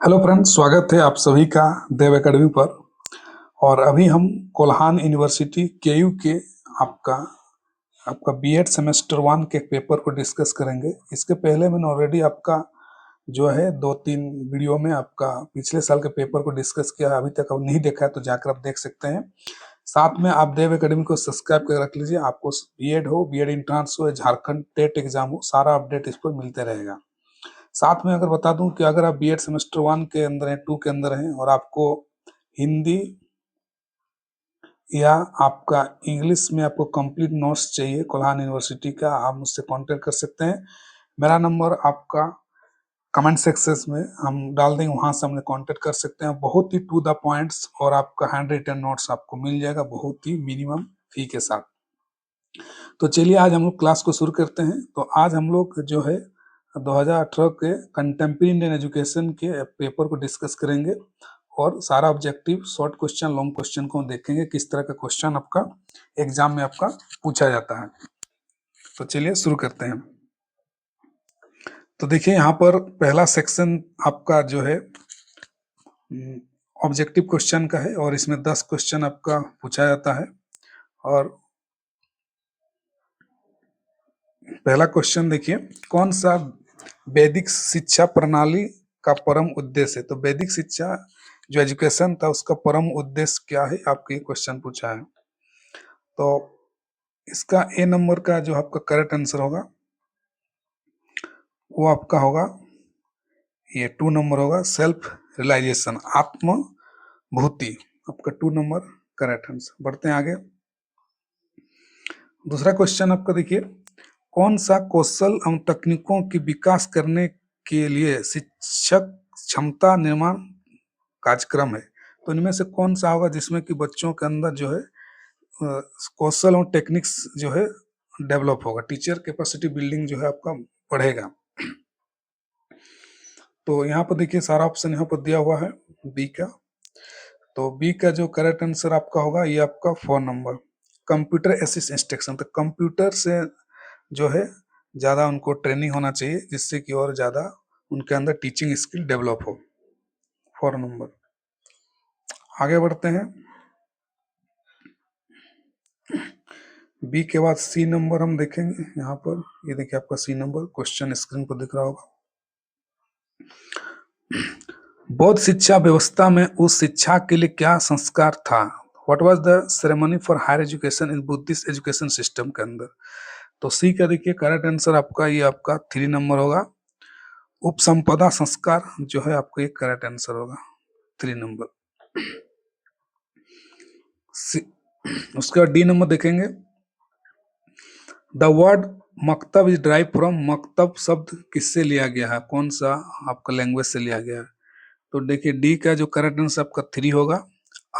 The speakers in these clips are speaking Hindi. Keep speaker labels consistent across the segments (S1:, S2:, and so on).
S1: हेलो फ्रेंड्स, स्वागत है आप सभी का देव एकेडमी पर। और अभी हम कोल्हान यूनिवर्सिटी केयू के आपका आपका बीएड सेमेस्टर 1 के पेपर को डिस्कस करेंगे। इसके पहले मैंने ऑलरेडी आपका जो है 2-3 वीडियो में आपका पिछले साल के पेपर को डिस्कस किया है। अभी तक आप नहीं देखा है तो जाकर आप देख सकते हैं। साथ में आप देव एकेडमी को सब्सक्राइब कर रख लीजिए। आपको बीएड हो, बीएड इंट्रांस हो, झारखंड टेट एग्जाम हो, सारा अपडेट इस पर मिलते रहेगा। साथ में अगर बता दूं कि अगर आप बीएड सेमेस्टर 1 के अंदर हैं, 2 के अंदर हैं और आपको हिंदी या आपका इंग्लिश में आपको कंप्लीट नोट्स चाहिए कोल्हान यूनिवर्सिटी का, आप मुझसे कांटेक्ट कर सकते हैं। मेरा नंबर आपका कमेंट सेक्शन में हम डाल देंगे, वहां से हमने कांटेक्ट कर सकते हैं। बहुत ही टू द पॉइंट्स और आपका हैंड रिटन नोट्स आपको मिल जाएगा बहुत ही मिनिमम फी के साथ। तो चलिए आज हम लोग क्लास को शुरू करते हैं। तो आज हम लोग जो है 2018 के कंटेम्प्रेरी इंडियन एजुकेशन के पेपर को डिस्कस करेंगे और सारा objective, short question, long question को देखेंगे किस तरह का क्वेश्चन आपका एग्जाम में आपका पूछा जाता है। तो चलिए शुरू करते हैं। तो देखिए यहाँ पर पहला सेक्शन आपका जो है ऑब्जेक्टिव क्वेश्चन का है और इसमें 10 क्वेश्चन आपका पूछा जाता है। और पहला क्वेश्चन देखिए, कौन सा वैदिक शिक्षा प्रणाली का परम उद्देश्य है? तो वैदिक शिक्षा जो एजुकेशन था उसका परम उद्देश्य क्या है, आपके क्वेश्चन पूछा है। तो इसका ए नंबर का जो आपका करेक्ट आंसर होगा वो आपका होगा ये 2 नंबर होगा, सेल्फ रियलाइजेशन, आत्मभूति, आपका 2 नंबर करेक्ट आंसर। बढ़ते हैं आगे। दूसरा क्वेश्चन आपका देखिए, कौन सा कौशल एवं तकनीकों की विकास करने के लिए शिक्षक क्षमता निर्माण कार्यक्रम है? तो इनमें से कौन सा होगा जिसमें कि बच्चों के अंदर जो है कौशल और टेक्निक्स जो है डेवलप होगा, टीचर कैपेसिटी बिल्डिंग जो है आपका बढ़ेगा। तो यहाँ पर देखिए सारा ऑप्शन यहाँ पर दिया हुआ है बी का। तो बी का जो करेक्ट आंसर आपका होगा ये आपका 4 नंबर, कंप्यूटर असिस्ट इंस्ट्रक्शन। तो कंप्यूटर से जो है ज़्यादा उनको ट्रेनिंग होना चाहिए जिससे कि और ज़्यादा उनके अंदर टीचिंग स्किल डेवलप हो। 4 नंबर। आगे बढ़ते हैं। बी के बाद सी नंबर हम देखेंगे। यहाँ पर ये देखिए आपका सी नंबर क्वेश्चन स्क्रीन पर दिख रहा होगा। बौद्ध शिक्षा व्यवस्था में उस शिक्षा के लिए क्या संस्कार था? What was the ceremony for higher education in Buddhist education system के अंदर? तो सी का देखिए करेक्ट आंसर आपका ये आपका 3 नंबर होगा, उपसंपदा संस्कार जो है आपका एक करेक्ट आंसर होगा 3 नंबर। उसके बाद डी नंबर देखेंगे। द वर्ड मकतब इज ड्राइव फ्रॉम, मकतब शब्द किससे लिया गया है, कौन सा आपका लैंग्वेज से लिया गया है? तो देखिए डी का जो करेक्ट आंसर आपका 3 होगा,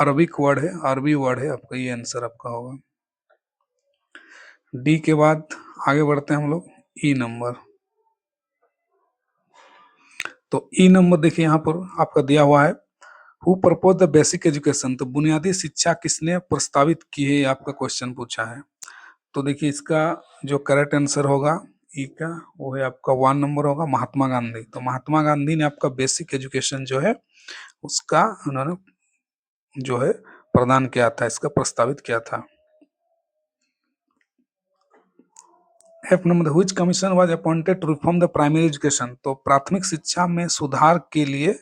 S1: अरबिक वर्ड है, अरबी वर्ड है आपका, ये आंसर आपका होगा। डी के बाद आगे बढ़ते हैं हम लोग ई नंबर। तो ई नंबर देखिए यहाँ पर आपका दिया हुआ है, who propose the basic education, तो बुनियादी शिक्षा किसने प्रस्तावित की है, आपका क्वेश्चन पूछा है। तो देखिए इसका जो करेक्ट आंसर होगा ई का वो है आपका 1 नंबर होगा, महात्मा गांधी। तो महात्मा गांधी ने आपका बेसिक एजुकेशन जो है उसका उन्होंने जो है प्रदान किया था, इसका प्रस्तावित किया था। F number, which commission was appointed to reform the primary education, तो प्राथमिक शिक्षा में सुधार के लिए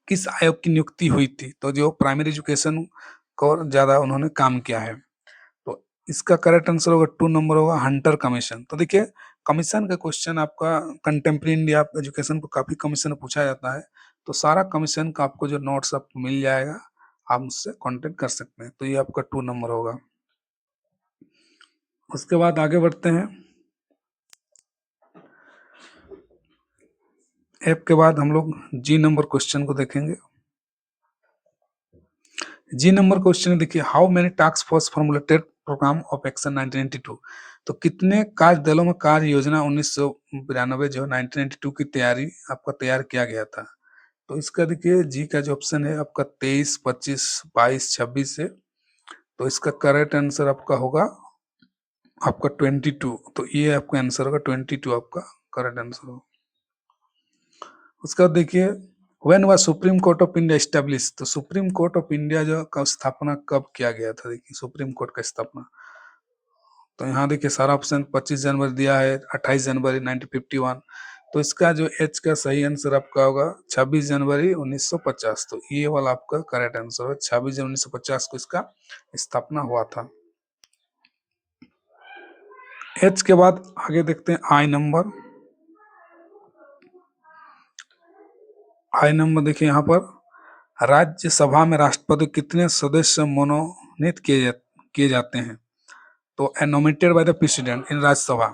S1: किस आयोग की नियुक्ति हुई थी? तो जो प्राइमरी एजुकेशन को ज्यादा उन्होंने काम किया है। तो इसका करेक्ट आंसर होगा 2 नंबर होगा, हंटर कमीशन। तो देखिए कमीशन का क्वेश्चन आपका कंटेम्प्रेरी इंडिया एजुकेशन को काफी कमीशन पूछा जाता है, तो सारा कमीशन का आपको जो नोट्स आपको मिल जाएगा, आप मुझसे कांटेक्ट कर सकते हैं। तो ये आपका 2 नंबर होगा। उसके बाद आगे बढ़ते हैं। एफ के बाद हम लोग जी नंबर क्वेश्चन को देखेंगे। जी नंबर क्वेश्चन देखिए, how many task force formulated programme of action 1992, तो कितने कार्य दलों में कार्य योजना 1992 जो 1992 की तैयारी आपका तैयार किया गया था? तो इसका देखिए जी का जो ऑप्शन है आपका 23, 25, 22, 26 है। तो इसका करेक्ट आंसर आपका होगा आपका 22। तो ये आपका आंसर होगा 22, आपका करेक्ट आंसर होगा। उसका देखिए, when was supreme court of India establish, तो सुप्रीम कोर्ट ऑफ इंडिया जो का स्थापना कब किया गया था? देखिए सुप्रीम कोर्ट का स्थापना, तो यहाँ देखिए सारा ऑप्शन 25 जनवरी दिया है, 28 जनवरी 1951, तो इसका जो एच का सही आंसर आपका होगा 26 जनवरी 1950। तो ये वाला आपका करेक्ट आंसर है, 26 जनवरी 1950 को इसका स्थापना हुआ था। एच के बाद आगे देखते हैं आई नंबर। आई नंबर देखिए यहाँ पर, राज्यसभा में राष्ट्रपति कितने सदस्य मनोनीत किए जाते हैं? तो nominated by the president in Rajya Sabha.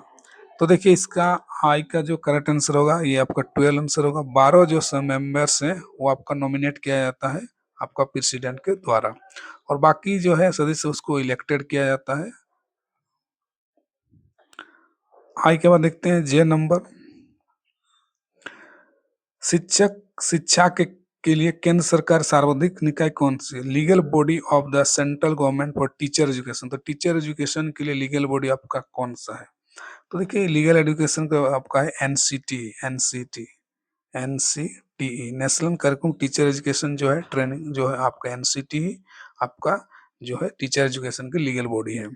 S1: तो देखिए इसका आई का जो करेक्ट आंसर होगा ये आपका 12 आंसर होगा। 12 जो मेंबर्स हैं वो आपका नॉमिनेट किया जाता है आपका प्रेसिडेंट के द्वारा, और बाकी जो है सदस्य उसको इलेक्टेड किया जाता है। आई के बाद देखते हैं जे नंबर। शिक्षा के लिए केंद्र सरकार सार्वजनिक निकाय कौन सी? Legal body of the central government for teacher education. तो टीचर एजुकेशन के लिए लीगल बॉडी आपका कौन सा है? तो देखिए लीगल एजुकेशन का आपका है NCTE, national curriculum teacher education जो है ट्रेनिंग जो है आपका एनसीटीई आपका जो है टीचर एजुकेशन की लीगल बॉडी है।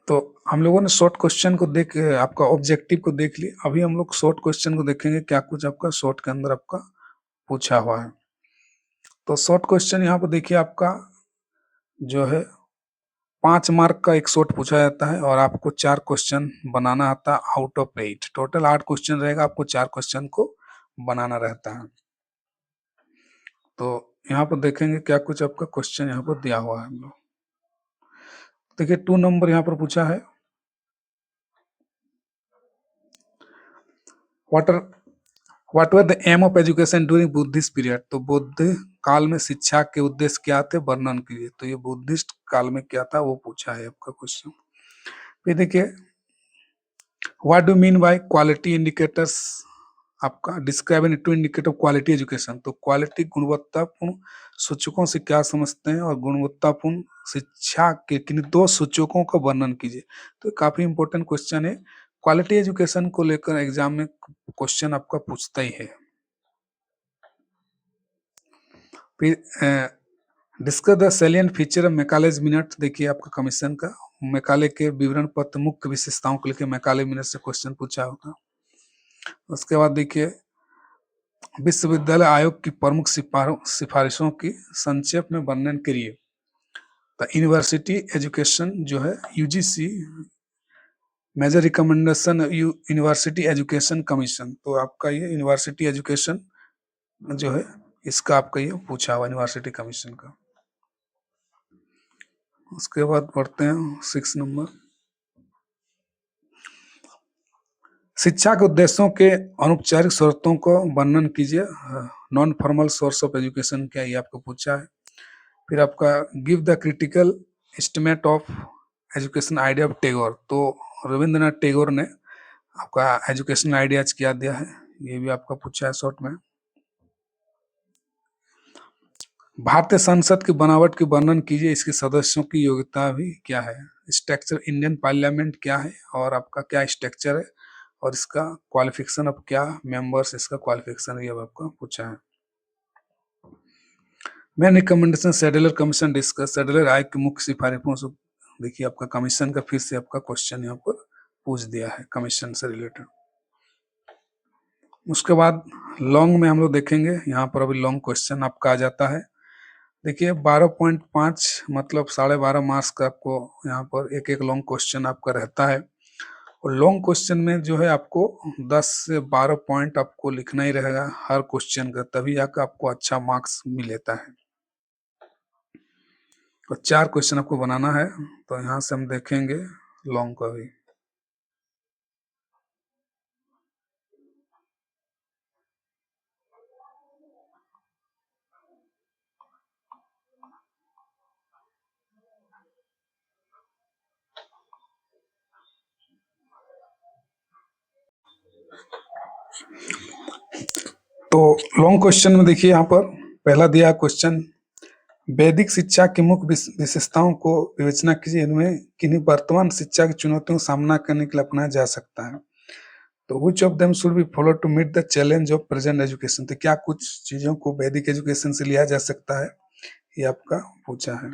S1: तो हम लोगों ने शॉर्ट क्वेश्चन को देख आपका ऑब्जेक्टिव को देख लिया, अभी हम लोग शॉर्ट क्वेश्चन को देखेंगे क्या कुछ आपका शॉर्ट के अंदर आपका पूछा हुआ है। तो शॉर्ट क्वेश्चन यहाँ पर देखिए आपका जो है 5 मार्क का एक शॉर्ट पूछा जाता है और आपको 4 क्वेश्चन बनाना आता है आउट ऑफ 8। टोटल 8 क्वेश्चन रहेगा, आपको 4 क्वेश्चन को बनाना रहता है। तो यहाँ पर देखेंगे क्या कुछ आपका क्वेश्चन यहाँ पर दिया हुआ है। हम लोग देखिए 2 नंबर यहाँ पर पूछा है, what were the aim of education during Buddhist period. तो बुद्ध काल में शिक्षा के उद्देश्य क्या थे, वर्णन कीजिए। तो ये बुद्धिस्ट काल में क्या था वो पूछा है आपका क्वेश्चन। फिर देखिए what do mean by quality indicators, आपका describe any two indicator quality education. तो क्वालिटी गुणवत्तापूर्ण सूचकों से क्या समझते हैं, और गुणवत्तापूर्ण शिक्षा के किन 2 सूचकों का वर्णन कीजिए। तो काफी इंपॉर्टेंट क्वेश्चन है, क्वालिटी एजुकेशन को लेकर एग्जाम में क्वेश्चन आपका पूछता ही है। फिर discuss the salient feature of Macaulay's minute. देखिए आपका कमीशन का मैकाले के विवरण पत्र मुख्य विशेषताओं को लेकर मैकाले मिनट से क्वेश्चन पूछा होगा। उसके बाद देखिए विश्वविद्यालय आयोग की प्रमुख सिफारिशों की संक्षेप में वर्णन करिए। तो यूनिवर्सिटी एजुकेशन जो है UGC major recommendation university education commission. तो आपका ये यूनिवर्सिटी एजुकेशन जो है इसका आपका ये पूछा हुआ यूनिवर्सिटी कमीशन का। उसके बाद पढ़ते हैं 6 नंबर, शिक्षा के उद्देश्यों के अनौपचारिक स्रोतों को वर्णन कीजिए। Non formal source of education क्या, ये आपको पूछा है। फिर आपका give the critical estimate of education idea of Tagore. तो रविंद्रनाथ टैगोर ने आपका एजुकेशन आइडियाज क्या दिया है, ये भी आपका पूछा है शॉर्ट में। भारतीय संसद की बनावट की वर्णन कीजिए, इसके सदस्यों की योग्यता भी क्या है। स्ट्रक्चर इंडियन पार्लियामेंट क्या है और आपका क्या स्ट्रक्चर है, और इसका क्वालिफिकेशन ऑफ क्या मेंबर्स, इसका क्वालिफिकेशन ये आपको पूछा है। Main recommendation Sedler commission discuss. Sedler आयोग की मुख्य सिफारिशों से देखिए आपका कमीशन का फिर से आपका क्वेश्चन यहाँ पर पूछ दिया है कमीशन से रिलेटेड। उसके बाद लॉन्ग में हम लोग देखेंगे, यहाँ पर अभी लॉन्ग क्वेश्चन आपका आ जाता है। देखिए 12.5 मतलब 12.5 मार्क्स का आपको यहाँ पर एक लॉन्ग क्वेश्चन आपका रहता है, और लॉन्ग क्वेश्चन में जो है आपको 10 से 12 पॉइंट आपको लिखना ही रहेगा हर क्वेश्चन का, तभी आकर आपको अच्छा मार्क्स मिलता है। और 4 क्वेश्चन आपको बनाना है, तो यहाँ से हम देखेंगे लॉन्ग का भी। तो लॉन्ग क्वेश्चन में देखिए यहाँ पर पहला दिया क्वेश्चन, वैदिक शिक्षा की मुख्य विशेषताओं को विवेचना कीजिए, इनमें किन्हीं वर्तमान शिक्षा की चुनौतियों का सामना करने के लिए अपनाया जा सकता है। तो which of them should be follow to meet the challenge of present education, तो क्या कुछ चीजों को वैदिक एजुकेशन से लिया जा सकता है, ये आपका पूछा है।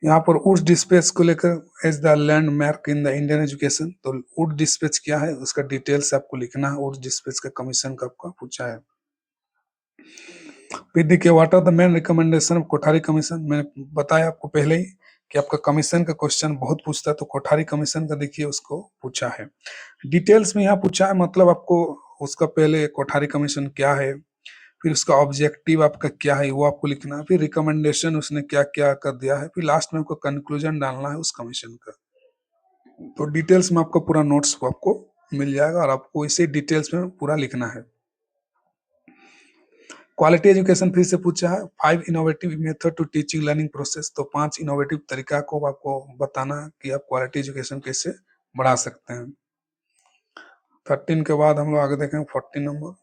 S1: यहाँ पर वुड्स डिस्पैच को लेकर as the landmark in the Indian education, तो वुड डिस्पैच क्या है उसका डिटेल्स आपको लिखना है। वुड्स डिस्पैच का कमीशन का आपका पूछा है। फिर देखिए what are the main recommendation of Kothari commission, मैंने बताया आपको पहले ही कि आपका कमीशन का क्वेश्चन बहुत पूछता है, तो कोठारी कमीशन का देखिए उसको पूछा है। डिटेल्स में यहाँ पूछा है, मतलब आपको उसका पहले कोठारी कमीशन क्या है, फिर उसका ऑब्जेक्टिव आपका क्या है वो आपको लिखना है, फिर रिकमेंडेशन उसने क्या क्या कर दिया है, फिर लास्ट में आपको कंक्लूजन डालना है उस कमीशन का। तो डिटेल्स में आपको पूरा नोट्स को आपको मिल जाएगा और आपको इसे डिटेल्स में पूरा लिखना है। क्वालिटी एजुकेशन फिर से पूछा है, 5 innovative method to teaching learning process, तो 5 इनोवेटिव तरीका को आपको बताना कि आप क्वालिटी एजुकेशन कैसे बढ़ा सकते हैं। 13 के बाद हम लोग आगे देखेंगे 14 नंबर,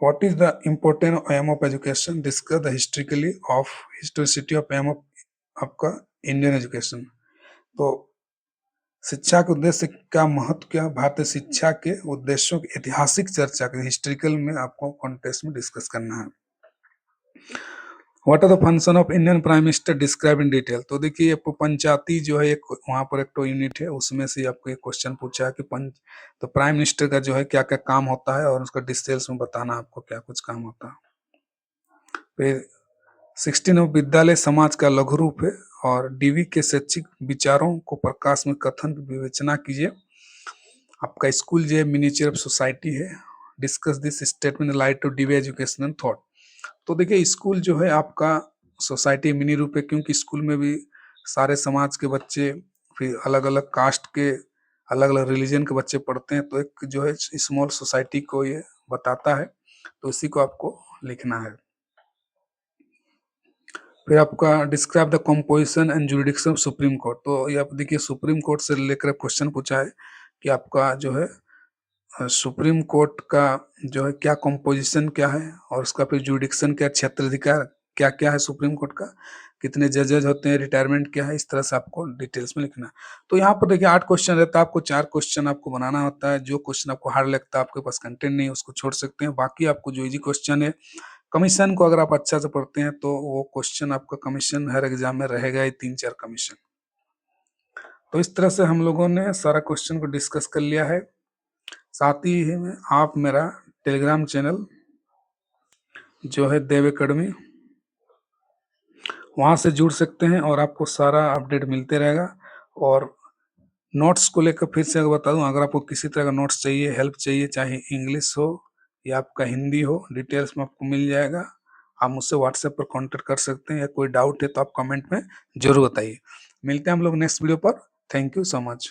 S1: what is the important aim of education, discuss the historically of historicity of aim of आपका इंडियन एजुकेशन, तो शिक्षा के उद्देश्य का महत्व क्या, भारतीय शिक्षा के उद्देश्यों की ऐतिहासिक चर्चा के हिस्ट्रिकल में आपको कॉन्टेक्स्ट में डिस्कस करना है। What are the function of Indian prime minister describe in detail, तो देखिए पंचायती जो है एक वहां पर एक तो यूनिट है, उसमें से आपको एक क्वेश्चन पूछा है कि तो प्राइम मिनिस्टर का जो है क्या क्या काम होता है और उसका डिटेल्स में बताना आपको क्या कुछ काम होता है। फिर 16 विद्यालय समाज का लघु रूप है और डीवी के शैक्षिक विचारों को प्रकाश में कथन की विवेचना कीजिए। आपका स्कूल जो है मिनिएचर ऑफ सोसाइटी है, discuss this statement light to Dewey educational thought, तो देखिए स्कूल जो है आपका सोसाइटी मिनी रूप है, क्योंकि स्कूल में भी सारे समाज के बच्चे, फिर अलग अलग कास्ट के, अलग अलग रिलीजन के बच्चे पढ़ते हैं, तो एक जो है स्मॉल सोसाइटी को ये बताता है, तो इसी को आपको लिखना है। फिर आपका describe the composition and jurisdiction of supreme court, तो ये आप देखिए सुप्रीम कोर्ट से लेकर क्वेश्चन पूछा है कि आपका जो है सुप्रीम कोर्ट का जो है क्या कंपोजिशन क्या है और उसका फिर जुरिडिक्शन क्या, क्षेत्राधिकार क्या क्या है सुप्रीम कोर्ट का, कितने जजेज होते हैं, रिटायरमेंट क्या है, इस तरह से आपको डिटेल्स में लिखना है। तो यहाँ पर देखिए 8 क्वेश्चन रहता है, आपको 4 क्वेश्चन आपको बनाना होता है, जो क्वेश्चन आपको हार्ड लगता है, आपके पास कंटेंट नहीं है उसको छोड़ सकते हैं, बाकी आपको जो इजी क्वेश्चन है, कमीशन को अगर आप अच्छा से पढ़ते हैं तो वो क्वेश्चन आपका कमीशन हर एग्जाम में रहेगा ही 3-4 कमीशन। तो इस तरह से हम लोगों ने सारा क्वेश्चन को डिस्कस कर लिया है। साथ ही में आप मेरा टेलीग्राम चैनल जो है देव एकेडमी, वहाँ से जुड़ सकते हैं और आपको सारा अपडेट मिलते रहेगा। और नोट्स को लेकर फिर से अगर बता दूं, अगर आपको किसी तरह का नोट्स चाहिए, हेल्प चाहिए, चाहे इंग्लिश हो या आपका हिंदी हो, डिटेल्स में आपको मिल जाएगा। आप मुझसे व्हाट्सएप पर कांटेक्ट कर सकते हैं, या कोई डाउट है तो आप कमेंट में जरूर बताइए। मिलते हैं हम लोग नेक्स्ट वीडियो पर। Thank you so much.